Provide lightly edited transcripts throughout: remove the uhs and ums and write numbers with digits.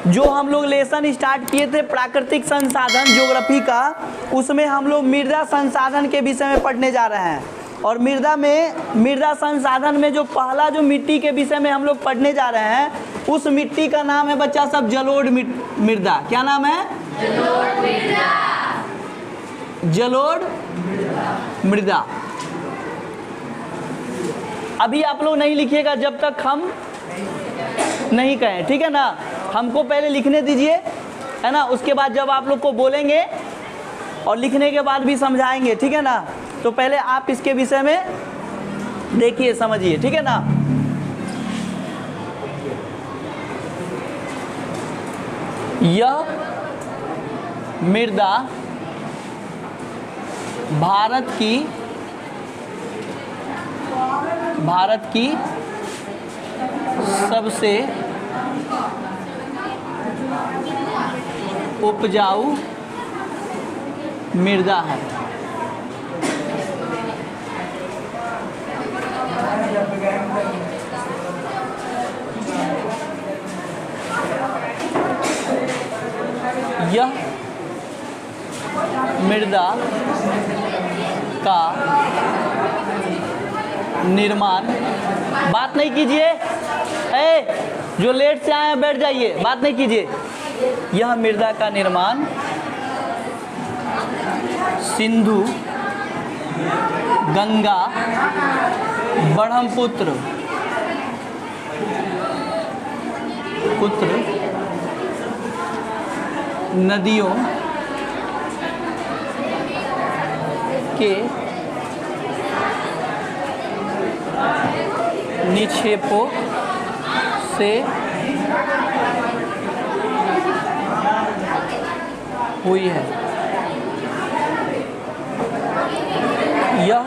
जो हम लोग लेसन स्टार्ट किए थे प्राकृतिक संसाधन ज्योग्राफी का, उसमें हम लोग मृदा संसाधन के विषय में पढ़ने जा रहे हैं। और मृदा संसाधन में जो पहला जो मिट्टी के विषय में हम लोग पढ़ने जा रहे हैं, उस मिट्टी का नाम है बच्चा सब जलोढ़ मृदा। क्या नाम है? जलोढ़ मृदा। अभी आप लोग नहीं लिखिएगा जब तक हम नहीं कहें, ठीक है ना। हमको पहले लिखने दीजिए, है ना। उसके बाद जब आप लोग को बोलेंगे और लिखने के बाद भी समझाएंगे, ठीक है ना। तो पहले आप इसके विषय में देखिए, समझिए, ठीक है ना। यह मृदा भारत की सबसे उपजाऊ मृदा है। यह मृदा का निर्माण, बात नहीं कीजिए, जो लेट से आए हैं बैठ जाइए, बात नहीं कीजिए। यह मृदा का निर्माण सिंधु, गंगा, ब्रह्मपुत्र नदियों के निक्षेपों से हुई है। यह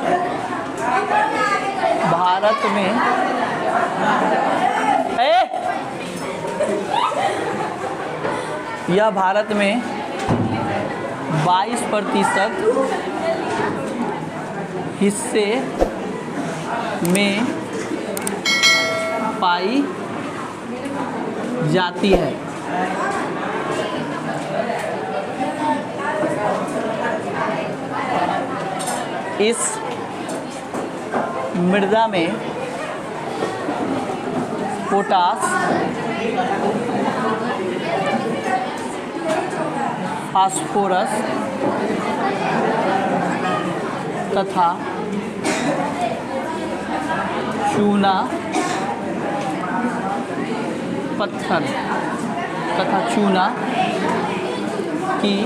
भारत में यह भारत में 22% हिस्से में पाई जाती है। इस मृदा में पोटास, फास्फोरस तथा चूना पत्थर तथा चूना की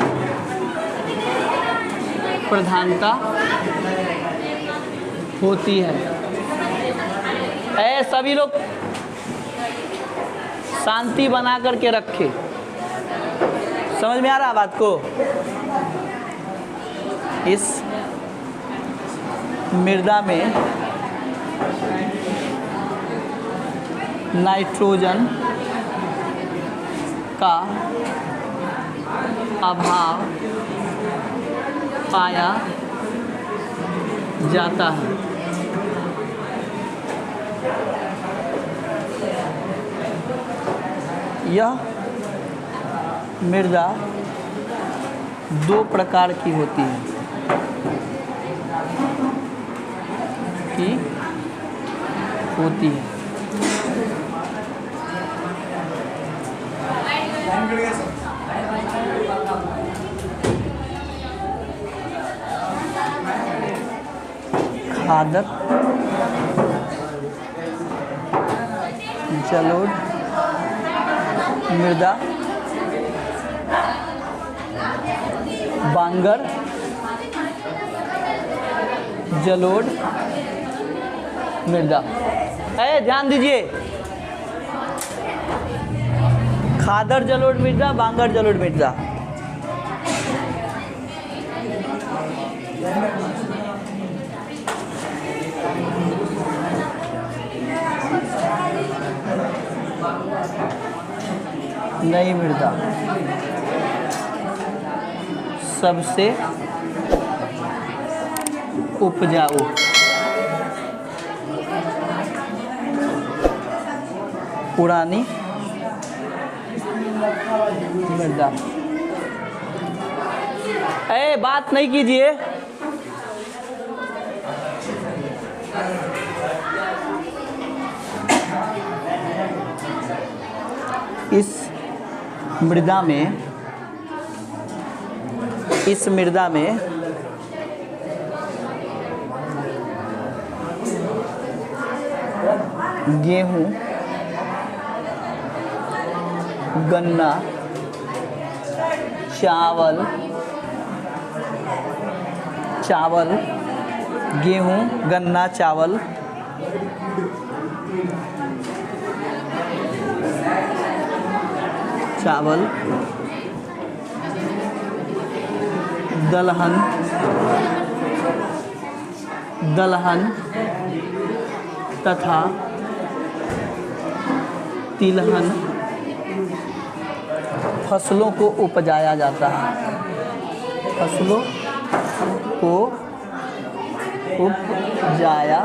प्रधानता होती है। सभी लोग शांति बना करके रखे। समझ में आ रहा बात को? इस मृदा में नाइट्रोजन का अभाव पाया जाता है। यह मृदा 2 प्रकार की होती है। खादक, जलोढ़ मृदा, बांगर, जलोढ़ मृदा। ध्यान दीजिए, खादर जलोढ़ मृदा, बांगर जलोढ़ मृदा। नई मृदा सबसे उपजाऊ। पुरानी मृदा। ए बात नहीं कीजिए। इस मृदा में गेहूं, गन्ना, चावल, गेहूं, गन्ना, चावल, दलहन तथा तिलहन फसलों को उपजाया जाता है। फसलों को उपजाया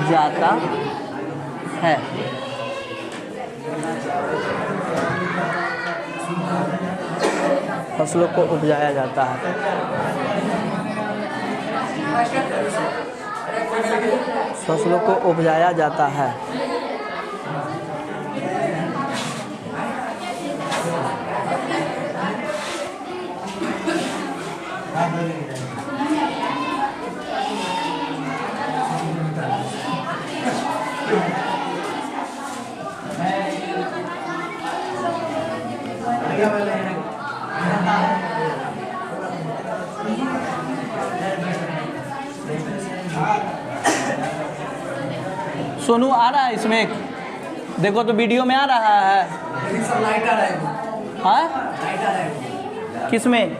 जाता है। फसलों को उपजाया जाता है। फसलों को उपजाया जाता है। सोनू आ रहा है इसमें, देखो तो वीडियो में आ रहा है। लाइट आ रहा है। हाँ लाइट आ रहा है। किसमें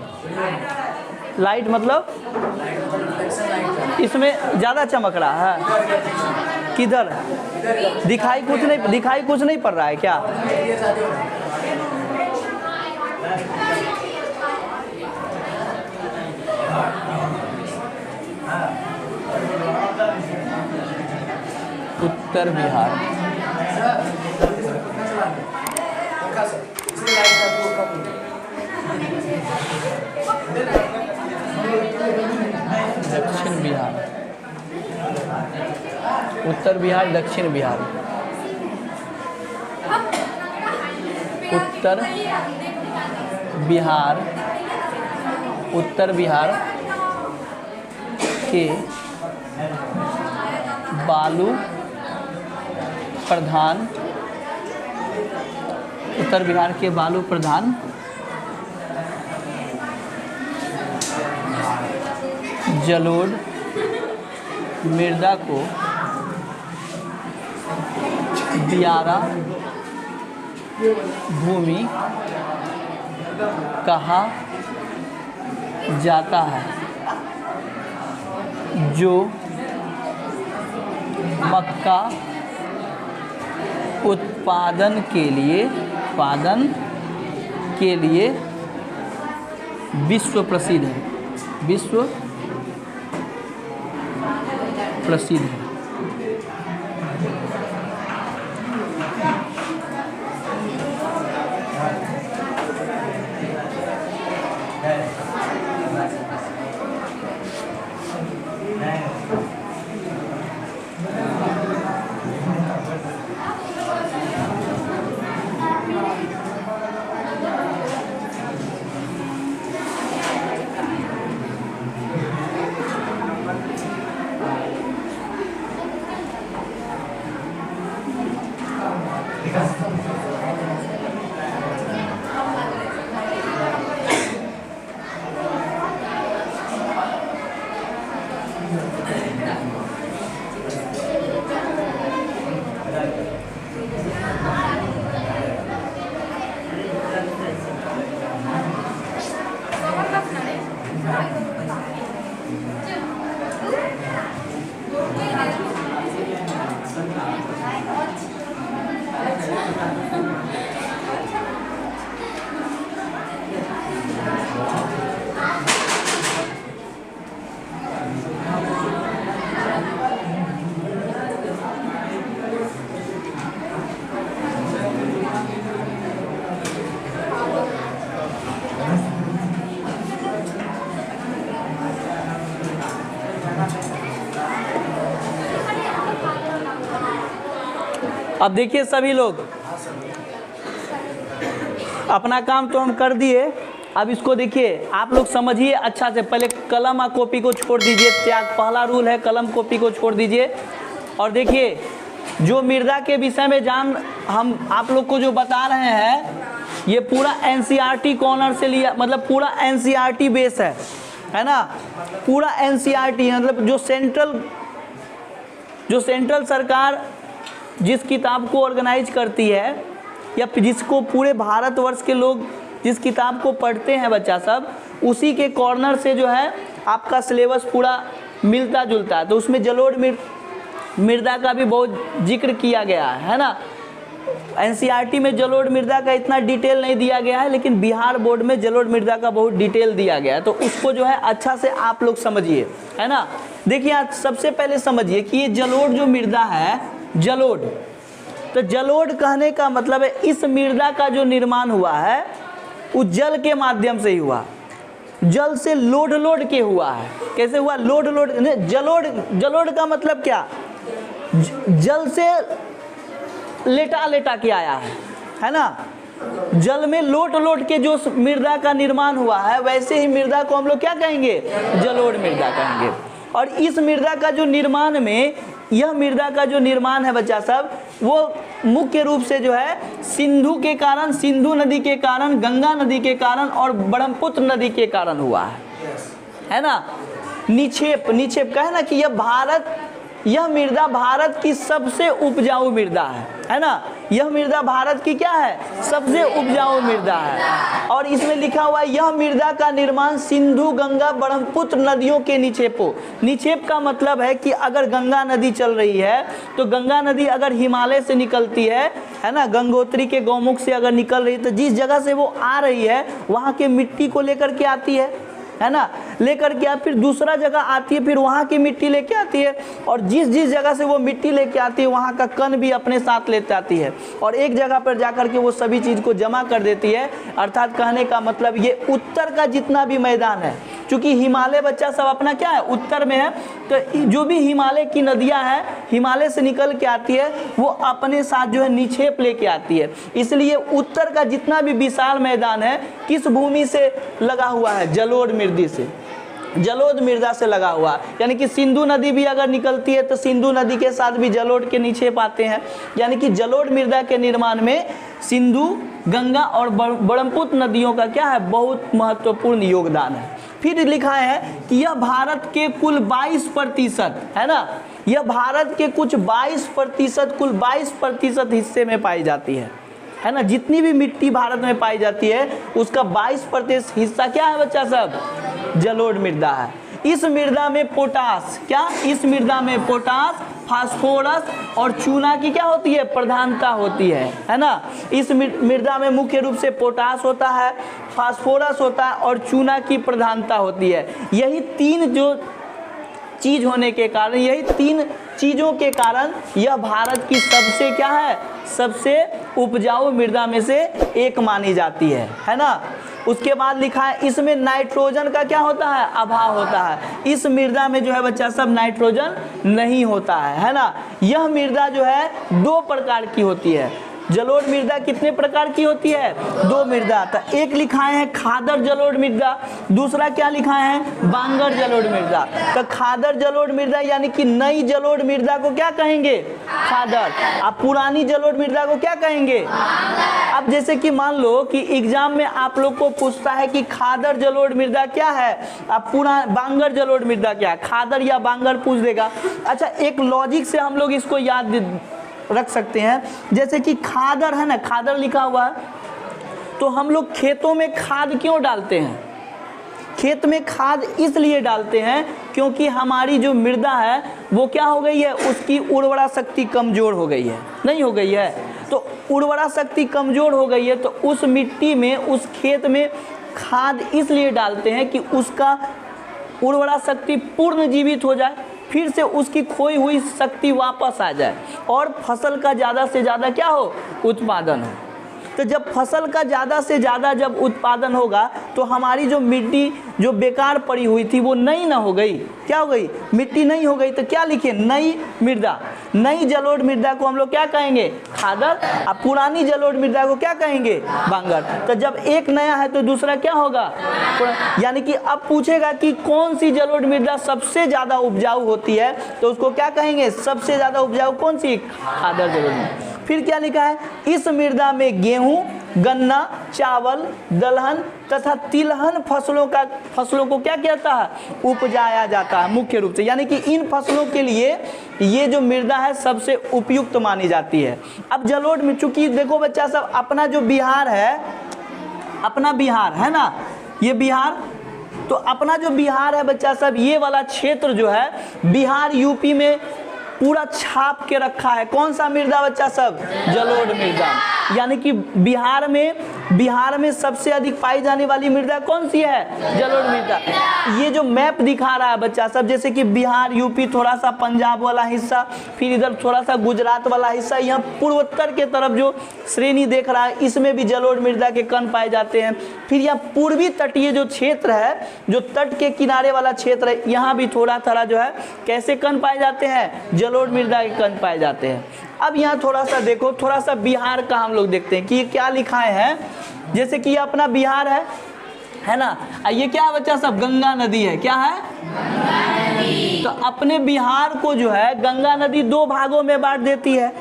लाइट मतलब? इसमें ज़्यादा चमक रहा है। किधर? दिखाई कुछ नहीं पड़ रहा है क्या? उत्तर बिहार। दक्षिण बिहार, उत्तर बिहार, दक्षिण बिहार। उत्तर बिहार के बालू प्रधान, उत्तर बिहार के बालू प्रधान जलोढ़ मृदा को दियारा भूमि कहा जाता है, जो मक्का उत्पादन के लिए विश्व प्रसिद्ध है। विश्व प्रसिद्ध है। अब देखिए सभी लोग, अपना काम तो हम कर दिए, अब इसको देखिए आप लोग समझिए अच्छा से। पहले कलम और कॉपी को छोड़ दीजिए, त्याग पहला रूल है, कलम कॉपी को छोड़ दीजिए। और देखिए जो मृदा के विषय में हम आप लोग को जो बता रहे हैं, ये पूरा एनसीईआरटी कॉर्नर से लिया, मतलब पूरा एनसीईआरटी बेस है ना, पूरा एनसीईआरटी, मतलब जो सेंट्रल सरकार जिस किताब को ऑर्गेनाइज करती है, या जिसको पूरे भारतवर्ष के लोग जिस किताब को पढ़ते हैं बच्चा सब, उसी के कॉर्नर से जो है आपका सिलेबस पूरा मिलता जुलता है। तो उसमें जलोढ़ मृदा का भी बहुत जिक्र किया गया है ना। एनसीईआरटी में जलोढ़ मृदा का इतना डिटेल नहीं दिया गया है, लेकिन बिहार बोर्ड में जलोढ़ मृदा का बहुत डिटेल दिया गया है। तो उसको जो है अच्छा से आप लोग समझिए, है ना। देखिए आज सबसे पहले समझिए कि ये जलोढ़ जो मृदा है, जलोढ़, तो जलोढ़ कहने का मतलब है इस मृदा का जो निर्माण हुआ है वो जल के माध्यम से ही हुआ, जल से लोड के हुआ है। कैसे हुआ? लोड जलोढ़ का मतलब क्या? जल से लेटा के आया है ना। जल में लोट के जो मृदा का निर्माण हुआ है, वैसे ही मृदा को हम लोग क्या कहेंगे? जलोढ़ मृदा कहेंगे। और इस मृदा का जो निर्माण में, यह मृदा का जो निर्माण है बच्चा सब, वो मुख्य रूप से जो है सिंधु के कारण, सिंधु नदी के कारण, गंगा नदी के कारण और ब्रह्मपुत्र नदी के कारण हुआ है ना। निक्षेप का है ना कि यह मृदा भारत की सबसे उपजाऊ मृदा है ना। यह मृदा भारत की क्या है? सबसे उपजाऊ मृदा है। और इसमें लिखा हुआ है यह मृदा का निर्माण सिंधु, गंगा, ब्रह्मपुत्र नदियों के निक्षेप का मतलब है कि अगर गंगा नदी चल रही है तो गंगा नदी अगर हिमालय से निकलती है ना, गंगोत्री के गौमुख से अगर निकल रही है, तो जिस जगह से वो आ रही है वहाँ के मिट्टी को लेकर के आती है ना, लेकर के फिर दूसरा जगह आती है, फिर वहाँ की मिट्टी लेके आती है, और जिस जगह से वो मिट्टी लेके आती है वहाँ का कण भी अपने साथ लेते आती है, और एक जगह पर जाकर के वो सभी चीज़ को जमा कर देती है। अर्थात कहने का मतलब ये उत्तर का जितना भी मैदान है, क्योंकि हिमालय बच्चा सब अपना क्या है? उत्तर में है, तो जो भी हिमालय की नदियाँ हैं, हिमालय से निकल के आती है, वो अपने साथ जो है निक्षेप लेके आती है। इसलिए उत्तर का जितना भी विशाल मैदान है किस भूमि से लगा हुआ है? जलोढ़ मृदा से लगा हुआ। यानी कि सिंधु नदी भी अगर निकलती है तो सिंधु नदी के साथ भी जलोढ़ के निक्षेप आते हैं। यानी कि जलोढ़ मृदा के निर्माण में सिंधु, गंगा और ब्रह्मपुत्र नदियों का क्या है? बहुत महत्वपूर्ण योगदान है। फिर लिखा है कि यह भारत के कुल 22% है ना, यह भारत के कुछ 22%, कुल 22% हिस्से में पाई जाती है ना। जितनी भी मिट्टी भारत में पाई जाती है उसका 22% हिस्सा क्या है बच्चा सब? जलोढ़ मृदा है। इस मृदा में पोटास, क्या? इस मृदा में पोटास, फास्फोरस और चूना की क्या होती है? प्रधानता होती है ना। इस मृदा में मुख्य रूप से पोटास होता है, फास्फोरस होता है और चूना की प्रधानता होती है। यही तीन जो चीज होने के कारण, यही तीन चीज़ों के कारण यह भारत की सबसे क्या है? सबसे उपजाऊ मृदा में से एक मानी जाती है ना। उसके बाद लिखा है इसमें नाइट्रोजन का क्या होता है? अभाव होता है। इस मृदा में जो है बच्चा सब नाइट्रोजन नहीं होता है ना। यह मृदा जो है 2 प्रकार की होती है। जलोढ़ मृदा कितने प्रकार की होती है? 2 मृदा। तो एक लिखाए है खादर जलोढ़ मृदा, दूसरा क्या लिखाए है? बांगर जलोढ़ मृदा। तो खादर जलोढ़ मृदा यानी कि नई जलोढ़ मृदा को क्या कहेंगे? खादर। अब पुरानी जलोढ़ मृदा को क्या कहेंगे? अब जैसे कि मान लो कि एग्जाम में आप लोग को पूछता है कि खादर जलोढ़ मृदा क्या है, अब बांगर जलोढ़ मृदा क्या है, खादर या बांगर पूछ देगा। अच्छा, एक लॉजिक से हम लोग इसको याद रख सकते हैं। जैसे कि खादर है ना, खादर लिखा हुआ है, तो हम लोग खेतों में खाद क्यों डालते हैं? खेत में खाद इसलिए डालते हैं क्योंकि हमारी जो मृदा है वो क्या हो गई है? उसकी उर्वरा शक्ति कमज़ोर हो गई है, नहीं हो गई है? तो उर्वरा शक्ति कमज़ोर हो गई है, तो उस मिट्टी में, उस खेत में खाद इसलिए डालते हैं कि उसका उर्वरा शक्ति पूर्ण जीवित हो जाए, फिर से उसकी खोई हुई शक्ति वापस आ जाए और फसल का ज़्यादा से ज़्यादा क्या हो? उत्पादन हो। तो जब फसल का ज़्यादा से ज़्यादा जब उत्पादन होगा तो हमारी जो मिट्टी जो बेकार पड़ी हुई थी वो नई ना हो गई, क्या हो गई, मिट्टी नई हो गई। तो क्या लिखे, नई मृदा। नई जलोढ़ मृदा को हम लोग क्या कहेंगे, खादर। अब पुरानी जलोढ़ मृदा को क्या कहेंगे, बांगर। तो जब एक नया है तो दूसरा क्या होगा, यानी कि अब पूछेगा कि कौन सी जलोढ़ मृदा सबसे ज़्यादा उपजाऊ होती है, तो उसको क्या कहेंगे, सबसे ज़्यादा उपजाऊ कौन सी, खादर जलोढ़ मृदा। फिर क्या लिखा है, इस मृदा में गेहूं, गन्ना, चावल, दलहन तथा तिलहन फसलों को क्या कहता है, उपजाया जाता है मुख्य रूप से। यानी कि इन फसलों के लिए ये जो मृदा है सबसे उपयुक्त मानी जाती है। अब जलोढ़ में चूंकि देखो बच्चा सब, अपना जो बिहार है, अपना बिहार है ना, ये बिहार, तो अपना जो बिहार है बच्चा सब, ये वाला क्षेत्र जो है बिहार यूपी में पूरा छाप के रखा है। कौन सा मृदा बच्चा सब, जलोढ़ मृदा। यानी कि बिहार में सबसे अधिक पाई जाने वाली मृदा कौन सी है, जलोढ़ मृदा। ये जो मैप दिखा रहा है बच्चा सब, जैसे कि बिहार, यूपी, थोड़ा सा पंजाब वाला हिस्सा, फिर इधर थोड़ा सा गुजरात वाला हिस्सा, यहाँ पूर्वोत्तर के तरफ जो श्रेणी देख रहा है इसमें भी जलोढ़ मृदा के कण पाए जाते हैं। फिर यहाँ पूर्वी तटीय जो क्षेत्र है, जो तट के किनारे वाला क्षेत्र है, यहाँ भी थोड़ा थोड़ा जो है कैसे कण पाए जाते हैं, जलोढ़ मृदा के कण पाए जाते हैं। अब यहाँ थोड़ा सा देखो, थोड़ा सा बिहार का हम लोग देखते हैं कि ये क्या लिखाए हैं। जैसे कि ये अपना बिहार है ना, ये क्या है बच्चा सब, गंगा नदी है, क्या है, तो अपने बिहार को जो है गंगा नदी दो भागों में बांट देती है।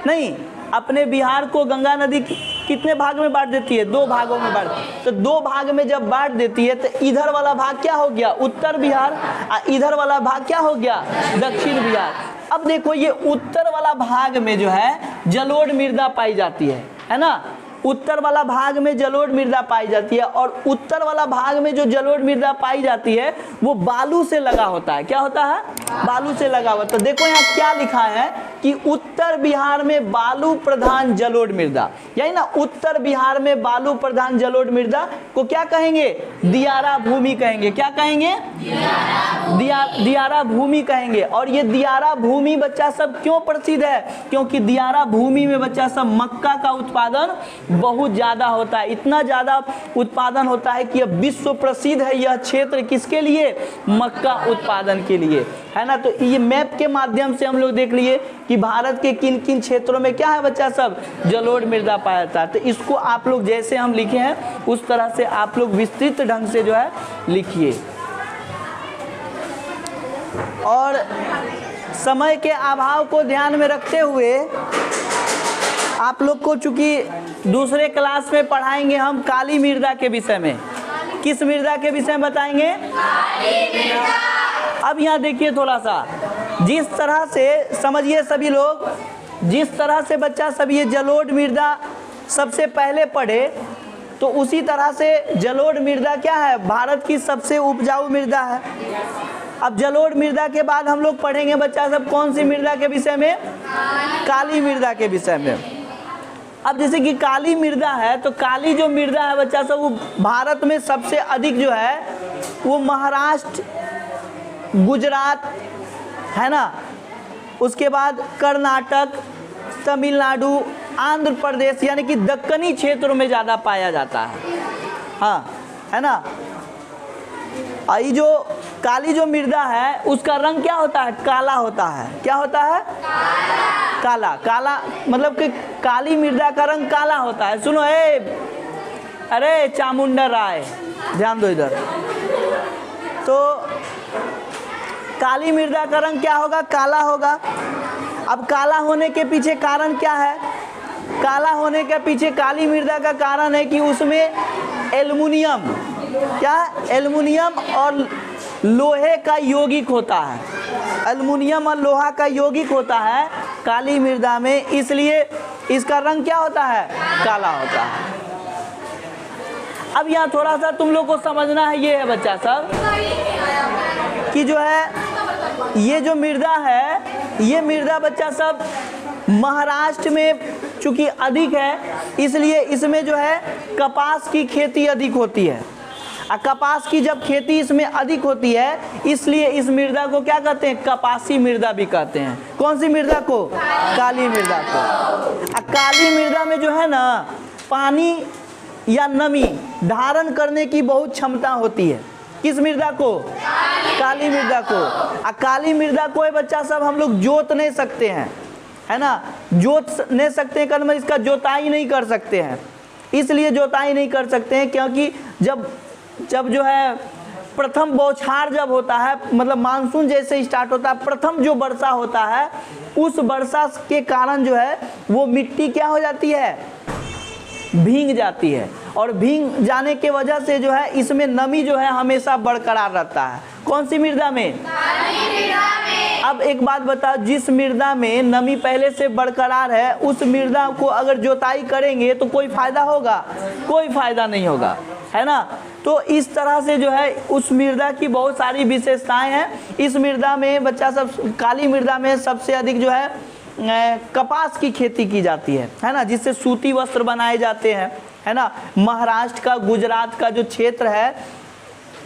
नहीं, अपने बिहार को गंगा नदी कितने भाग में बांट देती है, दो भागों में बांट। तो दो भाग में जब बांट देती है तो इधर वाला भाग क्या हो गया, उत्तर बिहार, और इधर वाला भाग क्या हो गया, दक्षिण बिहार। अब देखो ये उत्तर वाला भाग में जो है जलोढ़ मृदा पाई जाती है ना, उत्तर वाला भाग में जलोढ़ मृदा पाई जाती है, और उत्तर वाला भाग में जो जलोढ़ मृदा पाई जाती है वो बालू से लगा होता है। क्या होता है, बालू से लगा हुआ। तो देखो यहाँ क्या लिखा है कि उत्तर बिहार में बालू प्रधान जलोढ़ मृदा, यानी ना उत्तर बिहार में बालू प्रधान जलोढ़ मृदा को क्या कहेंगे, दियारा भूमि कहेंगे। क्या कहेंगे, दियारा भूमि कहेंगे। और ये दियारा भूमि बच्चा सब क्यों प्रसिद्ध है, क्योंकि दियारा भूमि में बच्चा सब मक्का का उत्पादन बहुत ज़्यादा होता है। इतना ज़्यादा उत्पादन होता है कि अब विश्व प्रसिद्ध है यह क्षेत्र, किसके लिए, मक्का उत्पादन के लिए, है ना। तो ये मैप के माध्यम से हम लोग देख लिए कि भारत के किन किन क्षेत्रों में क्या है बच्चा सब, जलोढ़ मृदा पाया जाता है। तो इसको आप लोग जैसे हम लिखे हैं उस तरह से आप लोग विस्तृत ढंग से जो है लिखिए। और समय के अभाव को ध्यान में रखते हुए आप लोग को चूंकि दूसरे क्लास में पढ़ाएंगे हम काली मृदा के विषय में। किस मृदा के विषय में बताएंगे, काली मृदा। अब यहाँ देखिए थोड़ा सा, जिस तरह से समझिए सभी लोग, जिस तरह से बच्चा सब ये जलोढ़ मृदा सबसे पहले पढ़े, तो उसी तरह से जलोढ़ मृदा क्या है, भारत की सबसे उपजाऊ मृदा है। अब जलोढ़ मृदा के बाद हम लोग पढ़ेंगे बच्चा सब कौन सी मृदा के विषय में, काली मृदा के विषय में। अब जैसे कि काली मृदा है, तो काली जो मृदा है बच्चा सब वो भारत में सबसे अधिक जो है वो महाराष्ट्र, गुजरात, है ना, उसके बाद कर्नाटक, तमिलनाडु, आंध्र प्रदेश, यानी कि दक्कनी क्षेत्रों में ज़्यादा पाया जाता है, हाँ, है ना। ये जो काली जो मृदा है उसका रंग क्या होता है, काला होता है। क्या होता है, काला। काला मतलब कि काली मृदा का रंग काला होता है। सुनो अरे चामुंडा राय, ध्यान दो इधर। तो काली मृदा का रंग क्या होगा, काला होगा। अब काला होने के पीछे कारण क्या है, काला होने के पीछे काली मृदा का कारण है कि उसमें एल्युमिनियम, क्या, एल्युमिनियम और लोहे का यौगिक होता है। एल्युमिनियम और लोहा का यौगिक होता है काली मृदा में, इसलिए इसका रंग क्या होता है, काला होता है। अब यहाँ थोड़ा सा तुम लोग को समझना है, ये है बच्चा सब कि जो है ये जो मृदा है, ये मृदा बच्चा सब महाराष्ट्र में चूँकि अधिक है, इसलिए इसमें जो है कपास की खेती अधिक होती है। कपास की जब खेती इसमें अधिक होती है, इसलिए इस मृदा को क्या कहते हैं, कपासी मृदा भी कहते हैं। कौन सी मृदा को, काली मृदा को। काली मृदा में जो है ना पानी या नमी धारण करने की बहुत क्षमता होती है। किस मृदा को? काली मृदा को। काली मृदा को बच्चा सब हम लोग जोत नहीं सकते हैं, है ना, जोत नहीं सकते हैं, मतलब इसका जोताई नहीं कर सकते हैं। इसलिए जोताई नहीं कर सकते हैं क्योंकि जब जो है प्रथम बौछार जब होता है, मतलब मानसून जैसे स्टार्ट होता है, प्रथम जो वर्षा होता है, उस वर्षा के कारण जो है वो मिट्टी क्या हो जाती है? भीग जाती है। और भीग जाने के वजह से जो है इसमें नमी जो है हमेशा बरकरार रहता है। कौन सी मृदा में? काली मृदा में। अब एक बात बताओ, जिस मृदा में नमी पहले से बरकरार है, उस मृदा को अगर जोताई करेंगे तो कोई फायदा होगा? कोई फायदा नहीं होगा, है ना। तो इस तरह से जो है उस मृदा की बहुत सारी विशेषताएं हैं। इस मृदा में बच्चा सब, काली मृदा में सबसे अधिक जो है कपास की खेती की जाती है ना, जिससे सूती वस्त्र बनाए जाते हैं, है ना। महाराष्ट्र का, गुजरात का जो क्षेत्र है,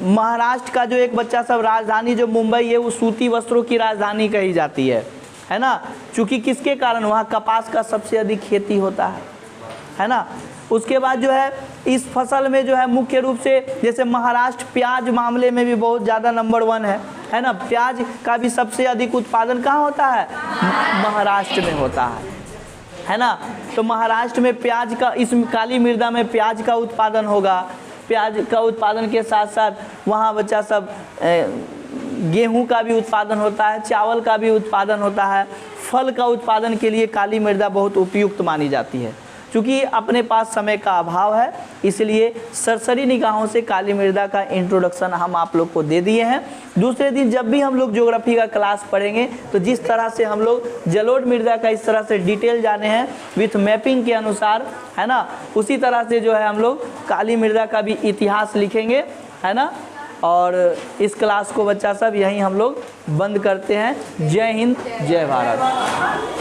महाराष्ट्र का जो एक बच्चा सब राजधानी जो मुंबई है, वो सूती वस्त्रों की राजधानी कही जाती है ना। चूँकि किसके कारण? वहाँ कपास का सबसे अधिक खेती होता है ना। उसके बाद जो है इस फसल में जो है मुख्य रूप से, जैसे महाराष्ट्र प्याज मामले में भी बहुत ज़्यादा नंबर 1 है ना। प्याज का भी सबसे अधिक उत्पादन कहाँ होता है? महाराष्ट्र में होता है ना। तो महाराष्ट्र में प्याज का, इस काली मृदा में प्याज का उत्पादन होगा। प्याज का उत्पादन के साथ साथ वहाँ बच्चा सब गेहूं का भी उत्पादन होता है, चावल का भी उत्पादन होता है। फल का उत्पादन के लिए काली मृदा बहुत उपयुक्त मानी जाती है। चूँकि अपने पास समय का अभाव है, इसलिए सरसरी निगाहों से काली मृदा का इंट्रोडक्शन हम आप लोग को दे दिए हैं। दूसरे दिन जब भी हम लोग ज्योग्राफी का क्लास पढ़ेंगे तो जिस तरह से हम लोग जलोढ़ मृदा का इस तरह से डिटेल जाने हैं विथ मैपिंग के अनुसार, है ना, उसी तरह से जो है हम लोग काली मृदा का भी इतिहास लिखेंगे, है ना। और इस क्लास को बच्चा सब यहीं हम लोग बंद करते हैं। जय हिंद, जय भारत।